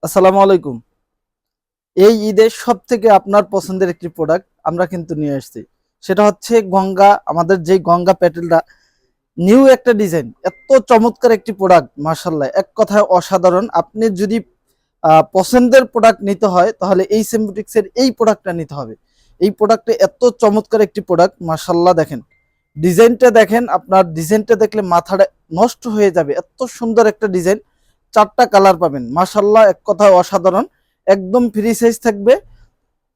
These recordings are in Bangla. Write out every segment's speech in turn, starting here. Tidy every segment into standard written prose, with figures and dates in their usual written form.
আসসালামু আলাইকুম। এই ঈদের সবথেকে আপনার পছন্দের একটি প্রোডাক্ট আমরা কিন্তু নিয়ে আসছি। সেটা হচ্ছে গঙ্গা, আমাদের যেই গঙ্গা প্যাটেলটা নিউ একটা ডিজাইন। এত চমৎকার একটি প্রোডাক্ট, মাশাআল্লাহ, এক কথায় অসাধারণ। আপনি যদি পছন্দের প্রোডাক্ট নিতে হয় তাহলে এই সিম্বোটিক্সের এই প্রোডাক্টটা নিতে হবে। এই প্রোডাক্টে এত চমৎকার একটি প্রোডাক্ট, মাশাআল্লাহ। দেখেন ডিজাইনটা, দেখেন আপনার ডিজাইনটা দেখলে মাথাটা নষ্ট হয়ে যাবে। এত সুন্দর একটা ডিজাইন, চারটা কালার পাবেন, মাশাআল্লাহ, এক কথায় অসাধারণ। একদম ফ্রি সাইজ থাকবে,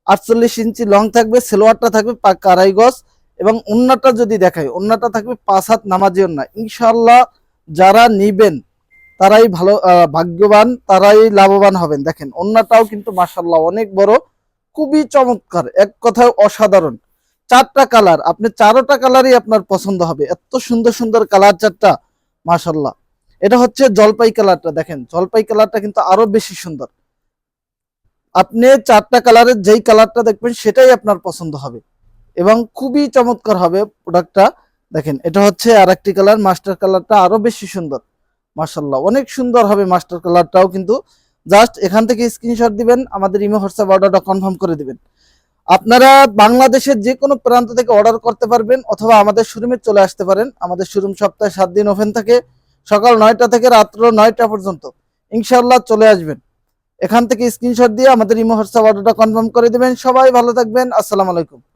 48 ইঞ্চি লং থাকবে, সেলোয়ারটা থাকবে পাক্কা আড়াই গজ, এবং ওন্নাটা যদি দেখাই, ওন্নাটা থাকবে 5 হাত নামাজি ওন্না। ইনশাআল্লাহ যারা নিবেন তারাই ভালো ভাগ্যবান, তারাই লাভবান হবেন। দেখেন ওন্নাটাও কিন্তু মাশাআল্লাহ অনেক বড়, খুবই চমৎকার, এক কথায় অসাধারণ। চারটা কালার, আপনি চারোটা কালারই আপনার পছন্দ হবে, এত সুন্দর সুন্দর কালার চারটা, মাশাআল্লাহ। এটা হচ্ছে জলপাই কালারটা, দেখেন জলপাই কালারটা কিন্তু আরো বেশি সুন্দর। আপনি চারটা কালারের যেই কালারটা দেখবেন সেটাই আপনার পছন্দ হবে এবং খুবই চমৎকার হবে প্রোডাক্টটা। দেখেন এটা হচ্ছে আর একটি কালার, মাস্টার কালারটা আরো বেশি সুন্দর, মাশাআল্লাহ অনেক সুন্দর হবে মাস্টার কালারটাও। কিন্তু জাস্ট এখান থেকে স্ক্রিনশট দিবেন, আমাদের ইমো হোয়াটসঅ্যাপ অর্ডারটা কনফার্ম করে দিবেন। আপনারা বাংলাদেশের যে কোনো প্রান্ত থেকে অর্ডার করতে পারবেন অথবা আমাদের শোরুমে চলে আসতে পারেন। আমাদের শোরুম সপ্তাহে 7 দিন ওপেন থাকে, সকাল 9টা থেকে রাত্র 9টা পর্যন্ত। ইনশাআল্লাহ চলে আসবেন। এখান থেকে স্ক্রিনশট দিয়ে আমাদের ইমো হোয়াটসঅ্যাপ অর্ডারটা কনফার্ম করে দিবেন। সবাই ভালো থাকবেন। আসসালামু আলাইকুম।